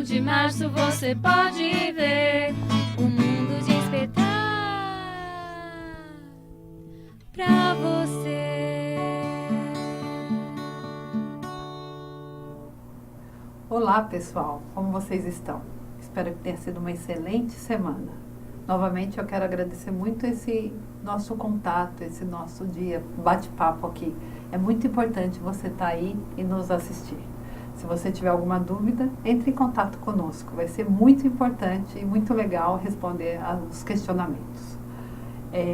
de março você pode ver um mundo de despertar pra você. Olá pessoal, como vocês estão? Espero que tenha sido uma excelente semana. Novamente eu quero agradecer muito esse nosso contato, esse nosso dia, bate-papo aqui. É muito importante você estar aí e nos assistir. Se você tiver alguma dúvida, entre em contato conosco. Vai ser muito importante e muito legal responder aos questionamentos.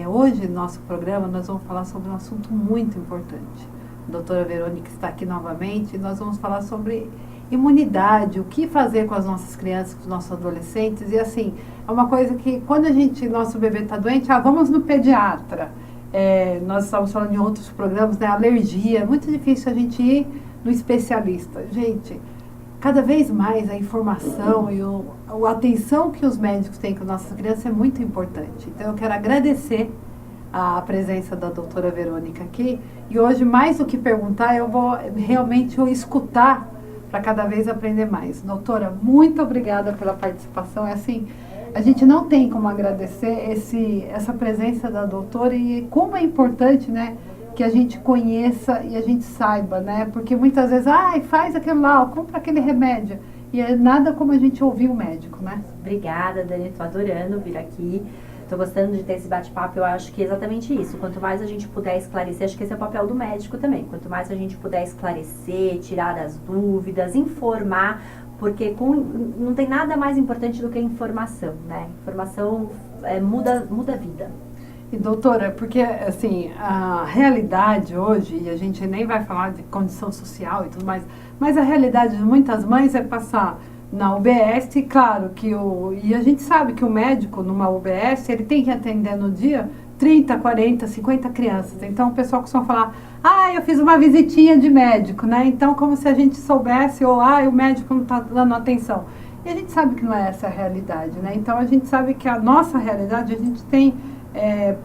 Hoje, no nosso programa, nós vamos falar sobre um assunto muito importante. A doutora Verônica está aqui novamente e nós vamos falar sobre imunidade, o que fazer com as nossas crianças, com os nossos adolescentes. E assim, é uma coisa que quando nosso bebê está doente, vamos no pediatra. Nós estávamos falando em outros programas, né? Alergia, é muito difícil a gente ir no especialista. Gente, cada vez mais a informação e a atenção que os médicos têm com nossas crianças é muito importante. Então eu quero agradecer a presença da doutora Verônica aqui. E hoje, mais do que perguntar, eu vou realmente escutar para cada vez aprender mais. Doutora, muito obrigada pela participação. A gente não tem como agradecer essa presença da doutora e como é importante, né, que a gente conheça e a gente saiba, né, porque muitas vezes, faz aquilo lá, compra aquele remédio, e é nada como a gente ouvir o médico, né? Obrigada, Dani, estou adorando vir aqui. Estou gostando de ter esse bate-papo. Eu acho que é exatamente isso. Quanto mais a gente puder esclarecer, acho que esse é o papel do médico também. Quanto mais a gente puder esclarecer, tirar as dúvidas, informar, porque não tem nada mais importante do que a informação, né? Informação muda a vida. E doutora, porque assim, a realidade hoje, e a gente nem vai falar de condição social e tudo mais, mas a realidade de muitas mães é passar na UBS, claro que e a gente sabe que o médico numa UBS, ele tem que atender no dia 30, 40, 50 crianças. Então o pessoal costuma falar, eu fiz uma visitinha de médico, né? Então como se a gente soubesse, o médico não está dando atenção. E a gente sabe que não é essa a realidade, né? Então a gente sabe que a nossa realidade, a gente tem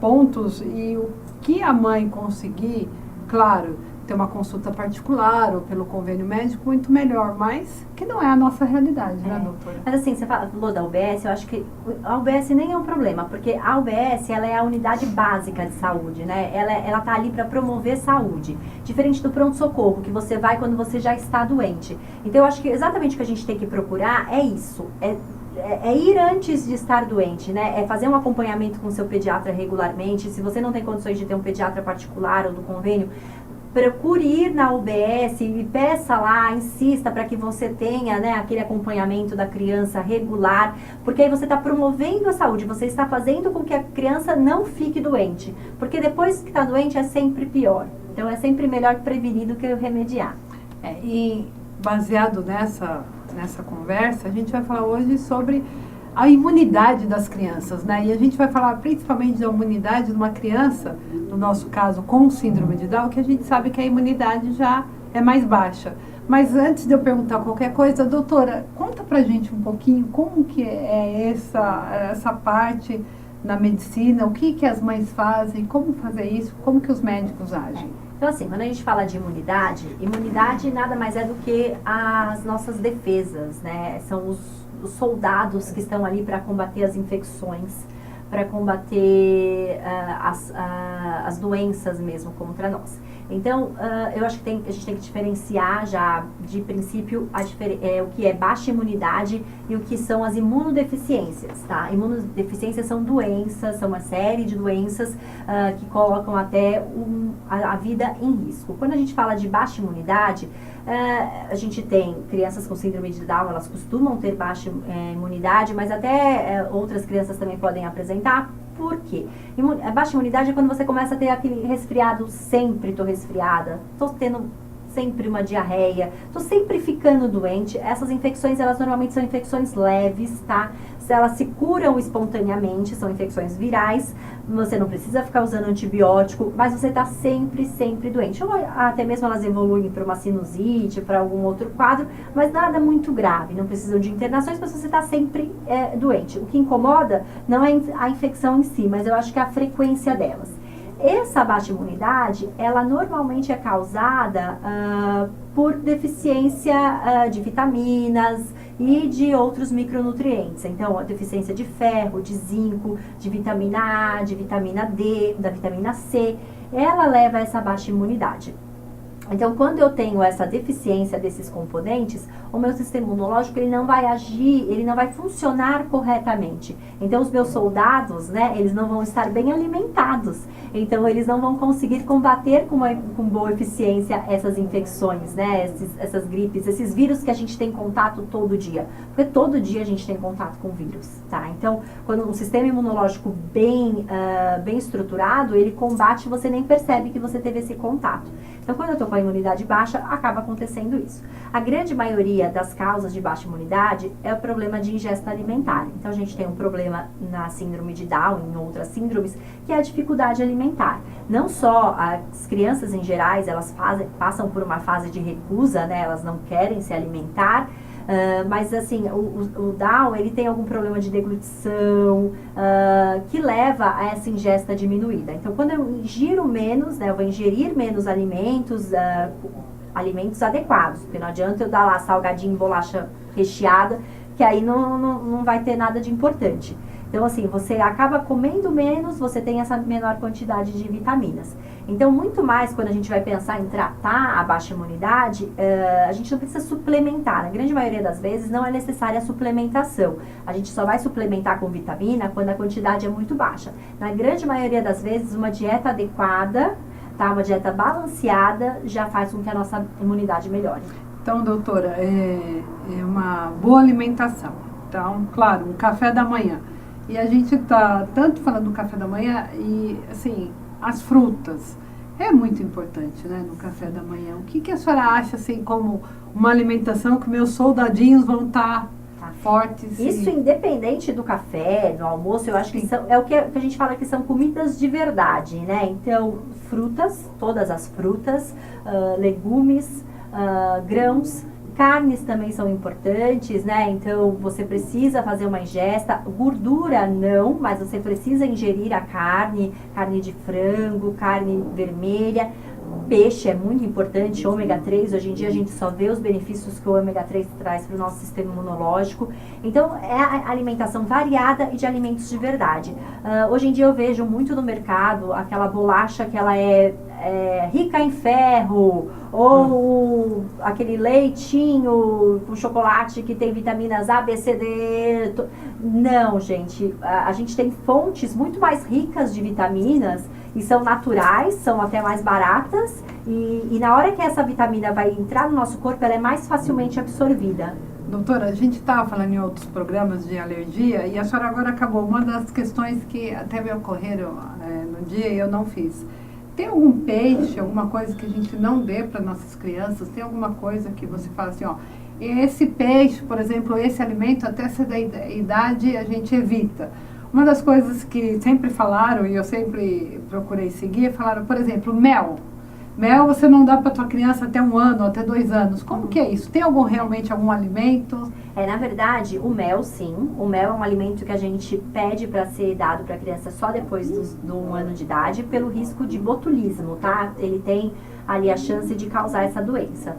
pontos e o que a mãe conseguir, claro, ter uma consulta particular ou pelo convênio médico, muito melhor, mas que não é a nossa realidade, né, doutora? Mas assim, você falou da UBS, eu acho que a UBS nem é um problema, porque a UBS, ela é a unidade básica de saúde, né? Ela tá ali para promover saúde, diferente do pronto-socorro, que você vai quando você já está doente. Então, eu acho que exatamente o que a gente tem que procurar é isso, é ir antes de estar doente, né? É fazer um acompanhamento com o seu pediatra regularmente. Se você não tem condições de ter um pediatra particular ou do convênio, procure ir na UBS e peça lá, insista para que você tenha, né, aquele acompanhamento da criança regular, porque aí você está promovendo a saúde, você está fazendo com que a criança não fique doente, porque depois que está doente é sempre pior. Então é sempre melhor prevenir do que remediar. E baseado nessa conversa, a gente vai falar hoje sobre a imunidade das crianças, né? E a gente vai falar principalmente da imunidade de uma criança, no nosso caso com síndrome de Down, que a gente sabe que a imunidade já é mais baixa. Mas antes de eu perguntar qualquer coisa, doutora, conta pra gente um pouquinho como que é essa parte na medicina, o que as mães fazem, como fazer isso, como que os médicos agem. Então assim, quando a gente fala de imunidade nada mais é do que as nossas defesas, né? São os soldados que estão ali para combater as infecções, para combater as doenças mesmo contra nós. Então, eu acho que a gente tem que diferenciar já de princípio o que é baixa imunidade e o que são as imunodeficiências, tá? Imunodeficiências são doenças, são uma série de doenças que colocam até a vida em risco. Quando a gente fala de baixa imunidade, a gente tem crianças com síndrome de Down, elas costumam ter baixa imunidade, mas até outras crianças também podem apresentar. Por quê? A baixa imunidade é quando você começa a ter aquele resfriado, sempre tô resfriada, tô tendo sempre uma diarreia, tô sempre ficando doente. Essas infecções, elas normalmente são infecções leves, tá? Elas se curam espontaneamente, são infecções virais, você não precisa ficar usando antibiótico, mas você tá sempre doente. Ou até mesmo elas evoluem para uma sinusite, para algum outro quadro, mas nada muito grave, não precisam de internações, mas você tá sempre doente. O que incomoda não é a infecção em si, mas eu acho que é a frequência delas. Essa baixa imunidade, ela normalmente é causada por deficiência de vitaminas e de outros micronutrientes. Então, a deficiência de ferro, de zinco, de vitamina A, de vitamina D, da vitamina C, ela leva a essa baixa imunidade. Então, quando eu tenho essa deficiência desses componentes, o meu sistema imunológico ele não vai agir, ele não vai funcionar corretamente. Então, os meus soldados, né, eles não vão estar bem alimentados. Então, eles não vão conseguir combater com boa eficiência essas infecções, né, essas gripes, esses vírus que a gente tem contato todo dia. Porque todo dia a gente tem contato com vírus, tá? Então, quando um sistema imunológico bem estruturado, ele combate, você nem percebe que você teve esse contato. Então, quando eu estou com a imunidade baixa, acaba acontecendo isso. A grande maioria das causas de baixa imunidade é o problema de ingesta alimentar. Então, a gente tem um problema na síndrome de Down e em outras síndromes, que é a dificuldade alimentar. Não só as crianças em gerais, elas passam por uma fase de recusa, né? Elas não querem se alimentar, mas assim, o Down, ele tem algum problema de deglutição, que leva a essa ingesta diminuída. Então, quando eu ingiro menos, né, eu vou ingerir menos alimentos, alimentos adequados, porque não adianta eu dar lá salgadinho, bolacha recheada, que aí não vai ter nada de importante. Então, assim, você acaba comendo menos, você tem essa menor quantidade de vitaminas. Então, muito mais quando a gente vai pensar em tratar a baixa imunidade, a gente não precisa suplementar. Na grande maioria das vezes, não é necessária a suplementação. A gente só vai suplementar com vitamina quando a quantidade é muito baixa. Na grande maioria das vezes, uma dieta adequada, tá? Uma dieta balanceada, já faz com que a nossa imunidade melhore. Então, doutora, é uma boa alimentação. Então, claro, um café da manhã. E a gente está tanto falando do café da manhã e, assim, as frutas. É muito importante, né, no café da manhã. O que a senhora acha, assim, como uma alimentação que meus soldadinhos vão estar fortes? Isso independente do café, do almoço, eu acho que é o que a gente fala que são comidas de verdade, né? Então, frutas, todas as frutas, legumes, grãos, carnes também são importantes, né? Então, você precisa fazer uma ingesta. Gordura não, mas você precisa ingerir a carne de frango, carne vermelha. Peixe é muito importante, ômega 3, hoje em dia a gente só vê os benefícios que o ômega 3 traz para o nosso sistema imunológico. Então, é a alimentação variada e de alimentos de verdade. Hoje em dia eu vejo muito no mercado aquela bolacha que ela é rica em ferro, ou aquele leitinho com chocolate que tem vitaminas A, B, C, D. Não, gente, a gente tem fontes muito mais ricas de vitaminas e são naturais, são até mais baratas e na hora que essa vitamina vai entrar no nosso corpo, ela é mais facilmente absorvida. Doutora, a gente estava falando em outros programas de alergia e a senhora agora acabou uma das questões que até me ocorreram no dia e eu não fiz. Tem algum peixe, alguma coisa que a gente não dê para nossas crianças? Tem alguma coisa que você fala assim, ó, esse peixe, por exemplo, esse alimento, até essa idade a gente evita? Uma das coisas que sempre falaram, e eu sempre procurei seguir, falaram, por exemplo, mel. Mel você não dá para tua criança até 1 ano, até 2 anos. Como que é isso? Tem realmente algum alimento? Na verdade, o mel, sim. O mel é um alimento que a gente pede para ser dado para a criança só depois do 1 ano de idade, pelo risco de botulismo, tá? Ele tem ali a chance de causar essa doença.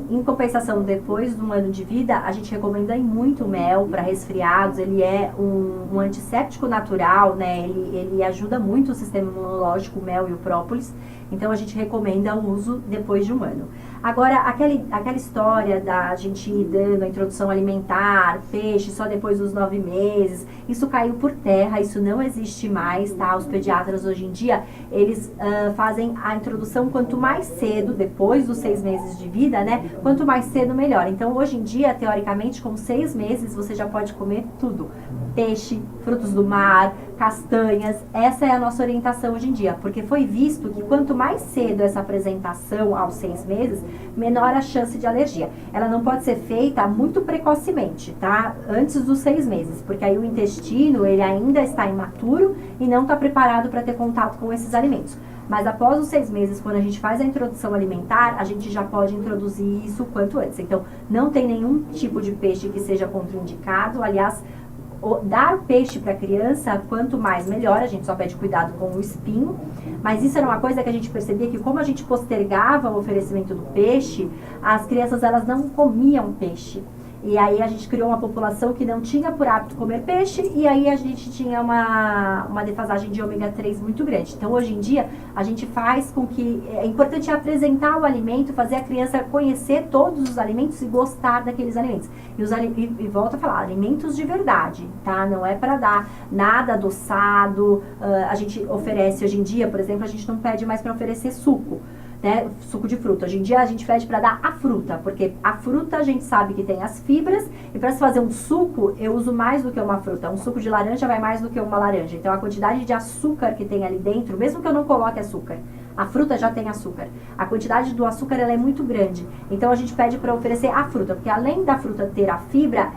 Em compensação, depois do 1 ano de vida, a gente recomenda muito o mel para resfriados. Ele é um antisséptico natural, né? Ele ajuda muito o sistema imunológico, o mel e o própolis. Então, a gente recomenda o uso depois de 1 ano. Agora, aquela história da gente ir dando a introdução alimentar, peixe, só depois dos 9 meses, isso caiu por terra, isso não existe mais, tá? Os pediatras hoje em dia, eles fazem a introdução quanto mais cedo, depois dos 6 meses de vida, né? Quanto mais cedo, melhor. Então, hoje em dia, teoricamente, com 6 meses, você já pode comer tudo. Peixe, frutos do mar, castanhas, essa é a nossa orientação hoje em dia, porque foi visto que quanto mais cedo essa apresentação aos 6 meses, menor a chance de alergia. Ela não pode ser feita muito precocemente, tá? Antes dos 6 meses, porque aí o intestino, ele ainda está imaturo e não está preparado para ter contato com esses alimentos. Mas após os 6 meses, quando a gente faz a introdução alimentar, a gente já pode introduzir isso quanto antes. Então, não tem nenhum tipo de peixe que seja contraindicado, aliás, dar peixe para a criança, quanto mais melhor, a gente só pede cuidado com o espinho, mas isso era uma coisa que a gente percebia que como a gente postergava o oferecimento do peixe, as crianças elas não comiam peixe. E aí a gente criou uma população que não tinha por hábito comer peixe, e aí a gente tinha uma defasagem de ômega 3 muito grande. Então hoje em dia a gente faz com que, é importante apresentar o alimento, fazer a criança conhecer todos os alimentos e gostar daqueles alimentos. E volto a falar, alimentos de verdade, tá? Não é para dar nada adoçado. A gente oferece hoje em dia, por exemplo, a gente não pede mais para oferecer suco. Né, suco de fruta. Hoje em dia a gente pede para dar a fruta, porque a fruta a gente sabe que tem as fibras, e para se fazer um suco, eu uso mais do que uma fruta. Um suco de laranja vai mais do que uma laranja. Então a quantidade de açúcar que tem ali dentro, mesmo que eu não coloque açúcar, a fruta já tem açúcar. A quantidade do açúcar ela é muito grande. Então a gente pede para oferecer a fruta, porque além da fruta ter a fibra,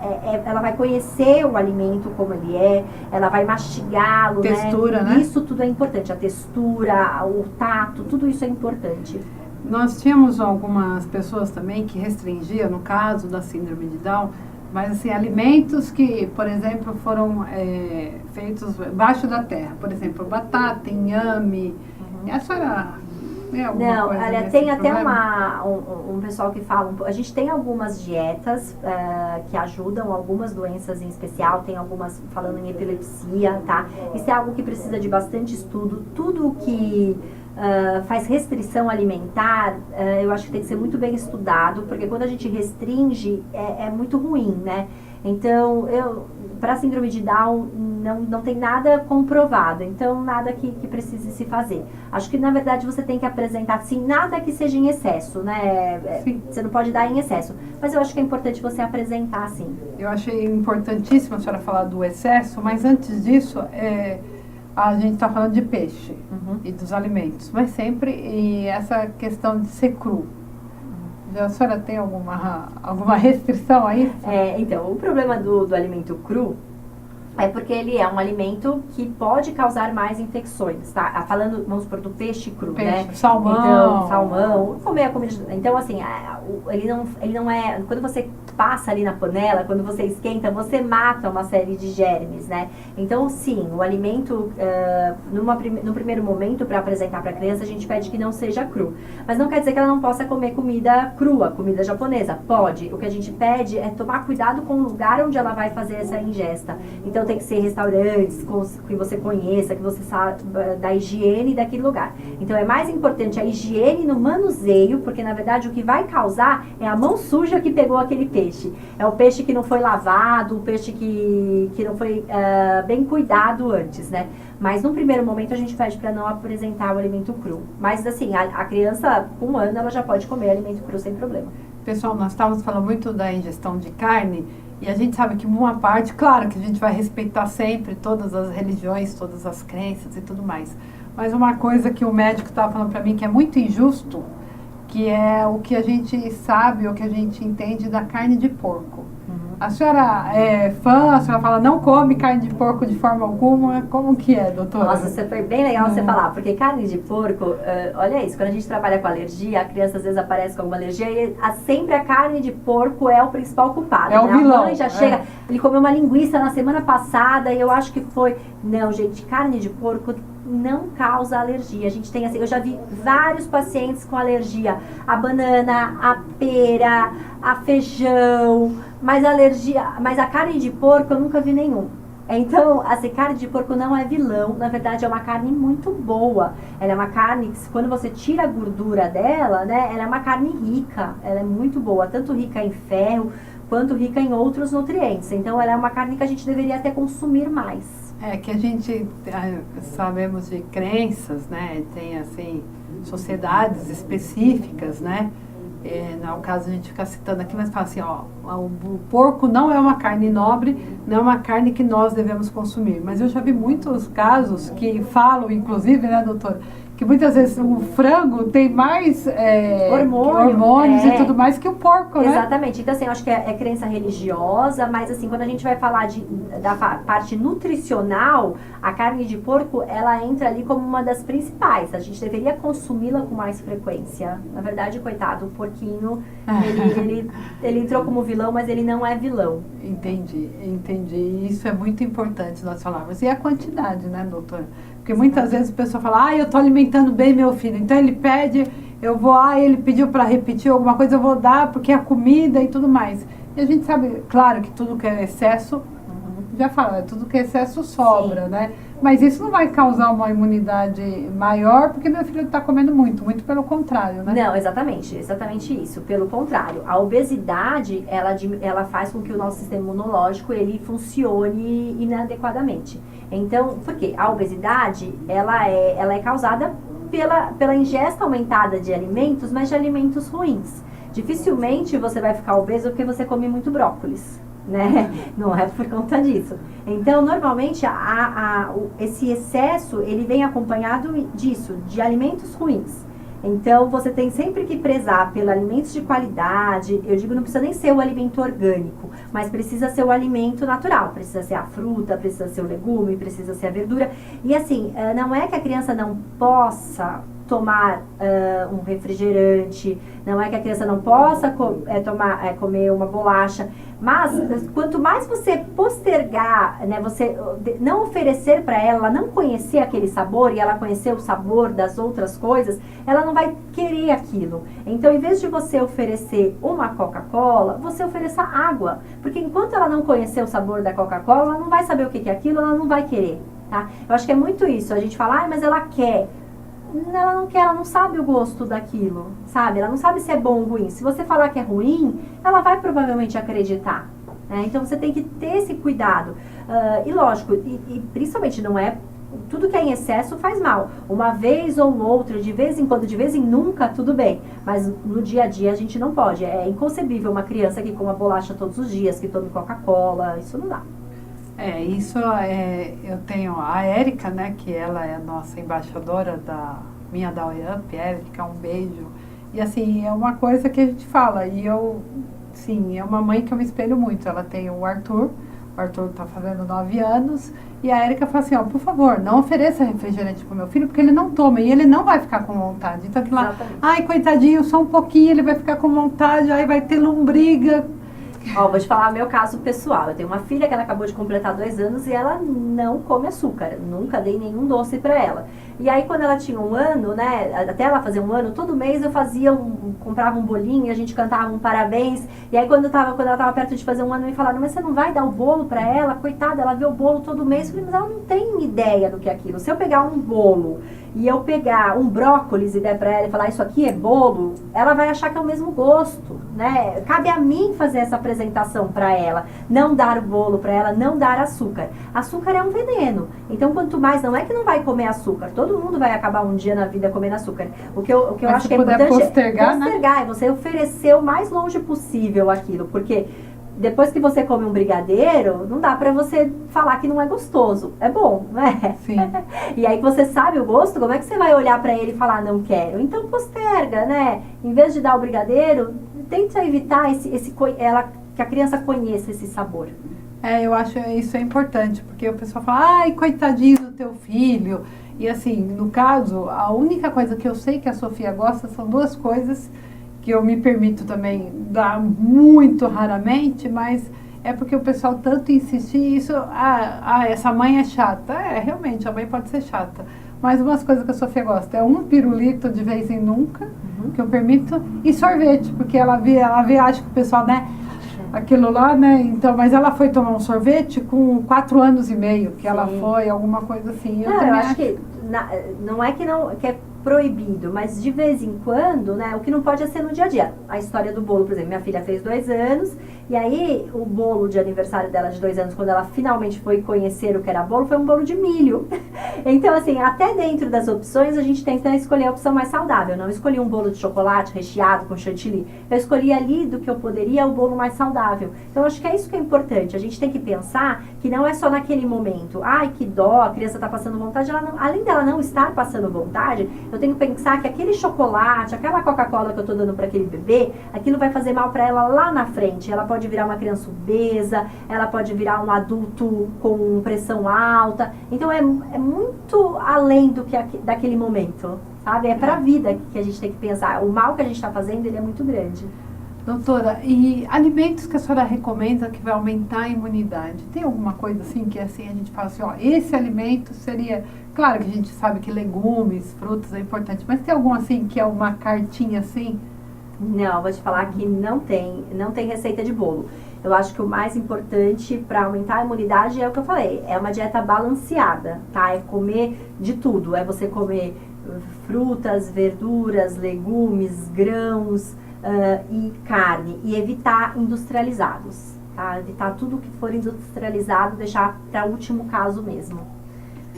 ela vai conhecer o alimento como ele é, ela vai mastigá-lo, textura, né? Né? Isso tudo é importante. A textura, o tato, tudo isso é importante. Nós tínhamos algumas pessoas também que restringiam, no caso da síndrome de Down, mas assim, alimentos que, por exemplo, foram feitos embaixo da terra. Por exemplo, batata, inhame. A senhora Não, olha, tem até um pessoal que fala, a gente tem algumas dietas que ajudam algumas doenças em especial, tem algumas falando em epilepsia, tá? Isso é algo que precisa de bastante estudo. Tudo que faz restrição alimentar, eu acho que tem que ser muito bem estudado, porque quando a gente restringe, é muito ruim, né? Então, para síndrome de Down, não tem nada comprovado, então nada que precise se fazer. Acho que, na verdade, você tem que apresentar, sim, nada que seja em excesso, né? Você não pode dar em excesso, mas eu acho que é importante você apresentar, sim. Eu achei importantíssimo a senhora falar do excesso, mas antes disso, a gente está falando de peixe e dos alimentos, mas sempre essa questão de ser cru. A senhora tem alguma restrição aí? Então, o problema do alimento cru é porque ele é um alimento que pode causar mais infecções, tá? Falando, vamos supor, do peixe cru, né? Salmão. Então, salmão, comer a comida. Então, assim, ele não é. Quando você passa ali na panela, quando você esquenta, você mata uma série de germes, né? Então, sim, o alimento, no primeiro momento, para apresentar para a criança, a gente pede que não seja cru. Mas não quer dizer que ela não possa comer comida crua, comida japonesa. Pode. O que a gente pede é tomar cuidado com o lugar onde ela vai fazer essa ingesta. Então, tem que ser restaurantes que você conheça, que você sabe da higiene daquele lugar. Então, é mais importante a higiene no manuseio, porque, na verdade, o que vai causar é a mão suja que pegou aquele peixe. É o peixe que não foi lavado, o peixe que não foi bem cuidado antes, né? Mas, num primeiro momento, a gente pede para não apresentar o alimento cru. Mas, assim, a criança, com 1 ano, ela já pode comer alimento cru sem problema. Pessoal, nós estávamos falando muito da ingestão de carne, e a gente sabe que uma parte, claro que a gente vai respeitar sempre todas as religiões, todas as crenças e tudo mais. Mas uma coisa que o médico estava falando para mim que é muito injusto, que é o que a gente sabe, o que a gente entende da carne de porco. A senhora é fã, a senhora fala, não come carne de porco de forma alguma, como que é, doutora? Nossa, isso foi bem legal você falar, porque carne de porco, olha isso, quando a gente trabalha com alergia, a criança às vezes aparece com alguma alergia e sempre a carne de porco é o principal culpado. É o vilão. A mãe já chega, ele comeu uma linguiça na semana passada e eu acho que foi... Não, gente, carne de porco não causa alergia. A gente tem assim, eu já vi vários pacientes com alergia a banana, a pera, a feijão, mas a carne de porco eu nunca vi nenhum. Então, assim, carne de porco não é vilão, na verdade é uma carne muito boa. Ela é uma carne que, quando você tira a gordura dela, né, ela é uma carne rica, ela é muito boa, tanto rica em ferro, quanto rica em outros nutrientes. Então, ela é uma carne que a gente deveria até consumir mais. Que a gente sabemos de crenças, né, tem assim, sociedades específicas, né, não é o caso a gente ficar citando aqui, mas fala assim, o porco não é uma carne nobre, não é uma carne que nós devemos consumir. Mas eu já vi muitos casos que falam, inclusive, né, doutora, que muitas vezes o frango tem mais hormônios e tudo mais que o porco, né? Exatamente. Então, assim, eu acho que é crença religiosa, mas, assim, quando a gente vai falar da parte nutricional, a carne de porco, ela entra ali como uma das principais. A gente deveria consumi-la com mais frequência. Na verdade, coitado, o porquinho, ele entrou como vilão, mas ele não é vilão. Entendi. Isso é muito importante nós falarmos. E a quantidade, né, doutora? Porque muitas vezes a pessoa fala, eu estou alimentando bem meu filho, então ele pede, eu vou, ele pediu para repetir alguma coisa, eu vou dar porque é comida e tudo mais. E a gente sabe, claro, que tudo que é excesso, já fala, tudo que é excesso sobra, Sim. né? Mas isso não vai causar uma imunidade maior porque meu filho está comendo muito, muito pelo contrário, né? Não, exatamente isso. Pelo contrário, a obesidade, ela faz com que o nosso sistema imunológico, ele funcione inadequadamente. Então, por quê? A obesidade, ela é causada pela ingesta aumentada de alimentos, mas de alimentos ruins. Dificilmente você vai ficar obeso porque você come muito brócolis, né? Não é por conta disso. Então, normalmente, esse excesso, ele vem acompanhado disso, de alimentos ruins. Então, você tem sempre que prezar pelos alimentos de qualidade. Eu digo, não precisa nem ser o alimento orgânico, mas precisa ser o alimento natural. Precisa ser a fruta, precisa ser o legume, precisa ser a verdura. E assim, não é que a criança não possa tomar um refrigerante, não é que a criança não possa comer uma bolacha, mas quanto mais você postergar, né, você não oferecer para ela, não conhecer aquele sabor e ela conhecer o sabor das outras coisas, ela não vai querer aquilo. Então, em vez de você oferecer uma Coca-Cola, você ofereça água, porque enquanto ela não conhecer o sabor da Coca-Cola, ela não vai saber o que é aquilo, ela não vai querer, tá? Eu acho que é muito isso, a gente fala, mas ela quer. Ela não quer, ela não sabe o gosto daquilo, sabe? Ela não sabe se é bom ou ruim. Se você falar que é ruim, ela vai provavelmente acreditar, né? Então você tem que ter esse cuidado. E lógico, e principalmente não é tudo que é em excesso faz mal. Uma vez ou outra, de vez em quando, de vez em nunca, tudo bem. Mas no dia a dia a gente não pode. É inconcebível uma criança que coma bolacha todos os dias, que tome Coca-Cola, isso não dá. Eu tenho a Érica, né, que ela é a nossa embaixadora da UEAMP, Érica, um beijo. E assim, é uma coisa que a gente fala, e eu, sim, é uma mãe que eu me espelho muito. Ela tem o Arthur tá fazendo 9 anos, e a Érica fala assim, ó, por favor, não ofereça refrigerante pro meu filho, porque ele não toma, e ele não vai ficar com vontade. Então, aquilo lá, ai, coitadinho, só um pouquinho, ele vai ficar com vontade, aí vai ter lombriga. Ó, vou te falar meu caso pessoal. Eu tenho uma filha que ela acabou de completar 2 anos e ela não come açúcar. Nunca dei nenhum doce pra ela. E aí, quando ela tinha 1 ano, né, até ela fazer 1 ano, todo mês eu comprava um bolinho, a gente cantava um parabéns. E aí, quando ela tava perto de fazer 1 ano, me falaram, mas você não vai dar o bolo pra ela? Coitada, ela vê o bolo todo mês. Eu falei, mas ela não tem ideia do que é aquilo. Se eu pegar um bolo e eu pegar um brócolis e der pra ela e falar, isso aqui é bolo, ela vai achar que é o mesmo gosto, né? Cabe a mim fazer essa apresentação pra ela, não dar o bolo pra ela, não dar açúcar. Açúcar é um veneno, então quanto mais, não é que não vai comer açúcar, todo mundo vai acabar um dia na vida comendo açúcar. O que eu acho que é importante postergar, é você oferecer o mais longe possível aquilo, porque depois que você come um brigadeiro, não dá pra você falar que não é gostoso. É bom, não é? Sim. E aí que você sabe o gosto, como é que você vai olhar pra ele e falar, não quero? Então posterga, né? Em vez de dar o brigadeiro, tenta evitar que a criança conheça esse sabor. Eu acho isso é importante, porque o pessoal fala, ai, coitadinho do teu filho. E assim, no caso, a única coisa que eu sei que a Sofia gosta são 2 coisas que eu me permito também dar muito raramente, mas é porque o pessoal tanto insiste isso, essa mãe é chata. Realmente, a mãe pode ser chata. Mas umas coisas que a Sofia gosta é um pirulito de vez em nunca, que eu permito, e sorvete, porque ela vê, acho que o pessoal, né, aquilo lá, né, então, mas ela foi tomar um sorvete com 4 anos e meio, que ela foi, alguma coisa assim. Eu acho que, não é que é proibido, mas de vez em quando, né, o que não pode é ser no dia a dia. A história do bolo, por exemplo, minha filha fez 2 anos, e aí o bolo de aniversário dela de 2 anos, quando ela finalmente foi conhecer o que era bolo, foi um bolo de milho. Então, assim, até dentro das opções, a gente tenta escolher a opção mais saudável. Eu não escolhi um bolo de chocolate recheado com chantilly. Eu escolhi ali do que eu poderia o bolo mais saudável. Então, acho que é isso que é importante. A gente tem que pensar que não é só naquele momento. Ai, que dó, a criança está passando vontade. Além dela não estar passando vontade, eu tenho que pensar que aquele chocolate, aquela Coca-Cola que eu estou dando para aquele bebê, aquilo vai fazer mal para ela lá na frente. Ela pode virar uma criança obesa, ela pode virar um adulto com pressão alta. Então é muito além daquele momento, sabe? É para a vida que a gente tem que pensar. O mal que a gente está fazendo, ele é muito grande. Doutora, e alimentos que a senhora recomenda que vai aumentar a imunidade? Tem alguma coisa assim que assim a gente fala assim, ó, esse alimento seria... Claro que a gente sabe que legumes, frutas é importante, mas tem algum assim que é uma cartinha assim? Não, vou te falar que não tem receita de bolo. Eu acho que o mais importante para aumentar a imunidade é o que eu falei, é uma dieta balanceada, tá? É comer de tudo, é você comer frutas, verduras, legumes, grãos e carne, e evitar industrializados, tá? Evitar tudo que for industrializado, deixar para último caso mesmo.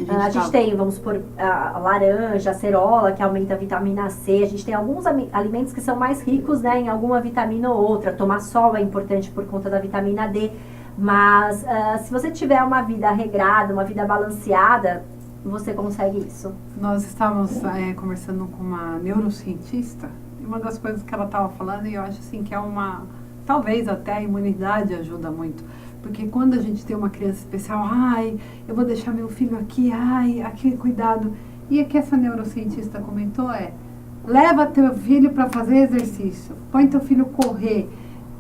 A gente tem, vamos supor, a laranja, a acerola, que aumenta a vitamina C. A gente tem alguns alimentos que são mais ricos, né, em alguma vitamina ou outra. Tomar sol é importante por conta da vitamina D. Mas se você tiver uma vida regrada, uma vida balanceada, você consegue isso. Nós estávamos conversando com uma neurocientista, e uma das coisas que ela estava falando, e eu acho assim que é talvez até a imunidade ajuda muito. Porque quando a gente tem uma criança especial, eu vou deixar meu filho aqui, aqui, cuidado. E o que essa neurocientista comentou leva teu filho para fazer exercício, põe teu filho correr,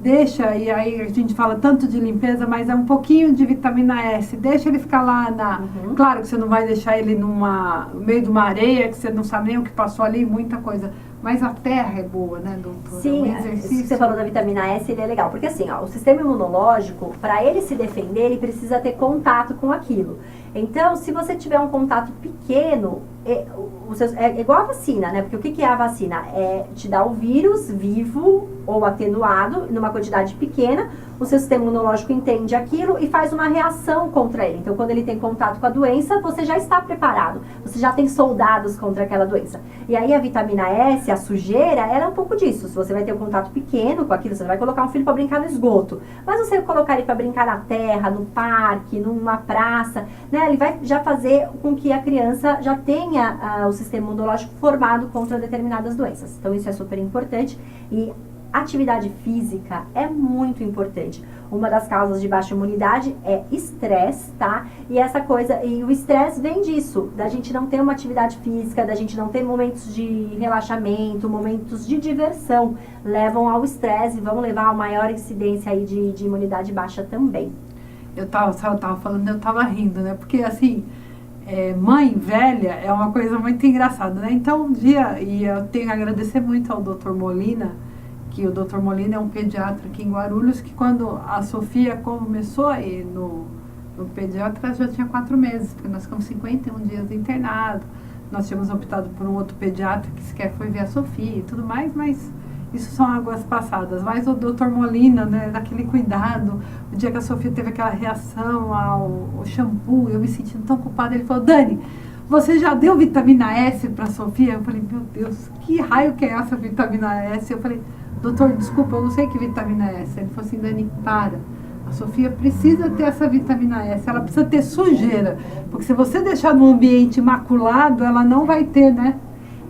deixa, e aí a gente fala tanto de limpeza, mas é um pouquinho de vitamina S, deixa ele ficar lá Claro que você não vai deixar ele no meio de uma areia, que você não sabe nem o que passou ali, muita coisa. Mas a terra é boa, né, doutora? Sim, isso que você falou da vitamina S, ele é legal. Porque assim, o sistema imunológico, para ele se defender, ele precisa ter contato com aquilo. Então, se você tiver um contato pequeno, é igual a vacina, né? Porque o que é a vacina? É te dar o vírus vivo ou atenuado, numa quantidade pequena, o seu sistema imunológico entende aquilo e faz uma reação contra ele. Então, quando ele tem contato com a doença, você já está preparado. Você já tem soldados contra aquela doença. E aí a vitamina S, a sujeira, ela é um pouco disso. Se você vai ter um contato pequeno com aquilo, você vai colocar um filho para brincar no esgoto. Mas você colocar ele para brincar na terra, no parque, numa praça, né? Ele vai já fazer com que a criança já tenha o sistema imunológico formado contra determinadas doenças. Então, isso é super importante. E atividade física é muito importante. Uma das causas de baixa imunidade é estresse, tá? E o estresse vem disso, da gente não ter uma atividade física, da gente não ter momentos de relaxamento, momentos de diversão, levam ao estresse e vão levar a maior incidência aí de imunidade baixa também. Eu tava falando, eu tava rindo, né? Porque assim, mãe velha é uma coisa muito engraçada, né? Então um dia, e eu tenho que agradecer muito ao Dr. Molina, que o Dr. Molina é um pediatra aqui em Guarulhos, que quando a Sofia começou a ir no pediatra, já tinha 4 meses, porque nós ficamos 51 dias internados, nós tínhamos optado por um outro pediatra que sequer foi ver a Sofia e tudo mais, mas isso são águas passadas. Mas o Dr. Molina, né, daquele cuidado, o dia que a Sofia teve aquela reação ao shampoo, eu me sentindo tão culpada, ele falou: Dani, você já deu vitamina S para a Sofia? Eu falei: meu Deus, que raio que é essa vitamina S? Eu falei: doutor, desculpa, eu não sei que vitamina é essa. Ele falou assim: Dani, para. A Sofia precisa ter essa vitamina S, ela precisa ter sujeira. Porque se você deixar no ambiente imaculado, ela não vai ter, né?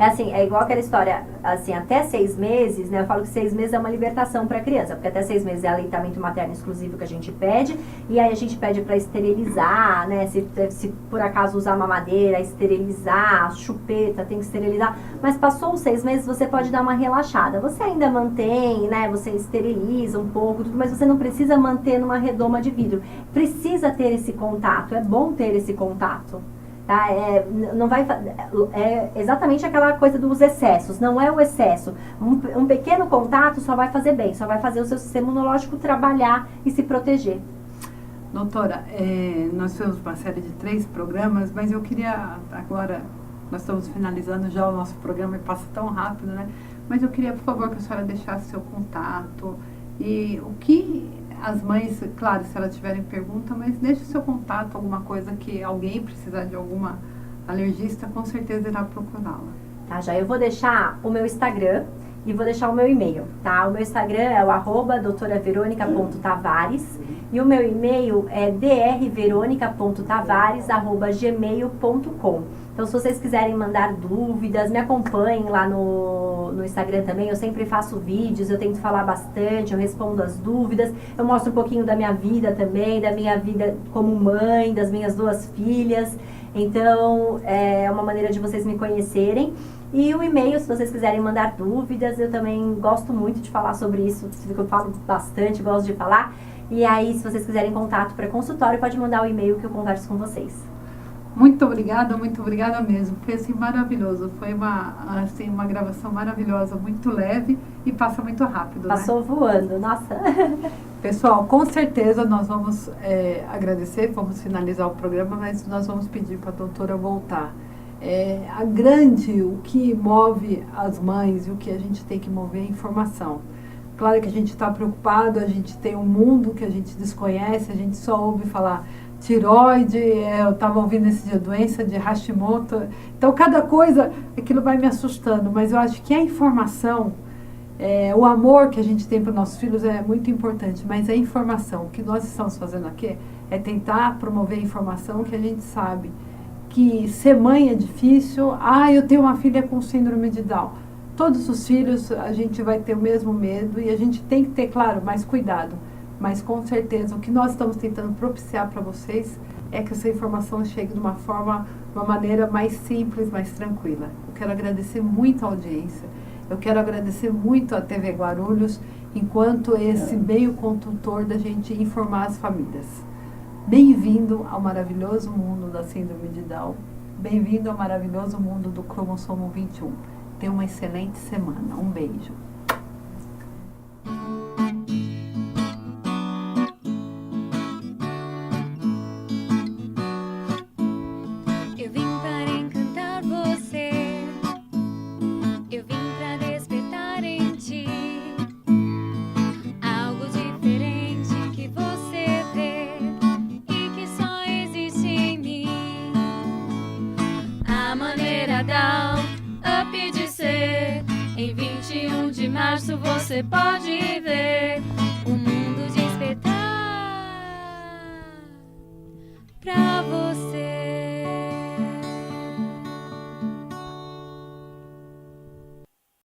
É assim, é igual aquela história, assim, até 6 meses, né? Eu falo que 6 meses é uma libertação para a criança, porque até 6 meses é aleitamento materno exclusivo que a gente pede, e aí a gente pede para esterilizar, né? Se por acaso usar mamadeira, esterilizar, chupeta, tem que esterilizar. Mas passou os 6 meses, você pode dar uma relaxada. Você ainda mantém, né? Você esteriliza um pouco, tudo, mas você não precisa manter numa redoma de vidro. Precisa ter esse contato, é bom ter esse contato. Tá? É exatamente aquela coisa dos excessos, não é o excesso. Um pequeno contato só vai fazer bem, só vai fazer o seu sistema imunológico trabalhar e se proteger. Doutora, nós temos uma série de 3 programas, mas eu queria agora, nós estamos finalizando já o nosso programa e passa tão rápido, né? Mas eu queria, por favor, que a senhora deixasse seu contato e o que as mães, claro, se elas tiverem pergunta, mas deixe o seu contato, alguma coisa que alguém precisar de alguma alergista, com certeza irá procurá-la. Tá, já eu vou deixar o meu Instagram e vou deixar o meu e-mail, tá? O meu Instagram é o @doutoraveronica.tavares e o meu e-mail é drveronica.tavares@gmail.com. Então, se vocês quiserem mandar dúvidas, me acompanhem lá no Instagram também. Eu sempre faço vídeos, eu tento falar bastante, eu respondo as dúvidas. Eu mostro um pouquinho da minha vida também, da minha vida como mãe, das minhas 2 filhas. Então, é uma maneira de vocês me conhecerem. E o e-mail, se vocês quiserem mandar dúvidas, eu também gosto muito de falar sobre isso. Eu falo bastante, gosto de falar. E aí, se vocês quiserem contato para consultório, pode mandar o e-mail que eu converso com vocês. Muito obrigada mesmo. Foi assim maravilhoso. Foi uma gravação maravilhosa, muito leve e passa muito rápido. Passou, né? Voando, nossa. Pessoal, com certeza nós vamos agradecer, vamos finalizar o programa, mas nós vamos pedir para a doutora voltar. O que move as mães e o que a gente tem que mover é a informação. Claro que a gente está preocupado, a gente tem um mundo que a gente desconhece, a gente só ouve falar tiroide, eu estava ouvindo esse dia doença de Hashimoto. Então, cada coisa, aquilo vai me assustando, mas eu acho que a informação, o amor que a gente tem para os nossos filhos é muito importante, mas a informação, o que nós estamos fazendo aqui é tentar promover a informação que a gente sabe que ser mãe é difícil. Eu tenho uma filha com síndrome de Down. Todos os filhos a gente vai ter o mesmo medo e a gente tem que ter, claro, mais cuidado. Mas com certeza o que nós estamos tentando propiciar para vocês é que essa informação chegue de uma maneira mais simples, mais tranquila. Eu quero agradecer muito a audiência. Eu quero agradecer muito a TV Guarulhos, enquanto esse meio condutor da gente informar as famílias. Bem-vindo ao maravilhoso mundo da síndrome de Down. Bem-vindo ao maravilhoso mundo do cromossomo 21. Tenha uma excelente semana. Um beijo. Eu vim para encantar você, eu vim para despertar em ti algo diferente que você vê e que só existe em mim. A maneira Down Up de ser. Em 21 de março você pode ver o mundo despertar pra você.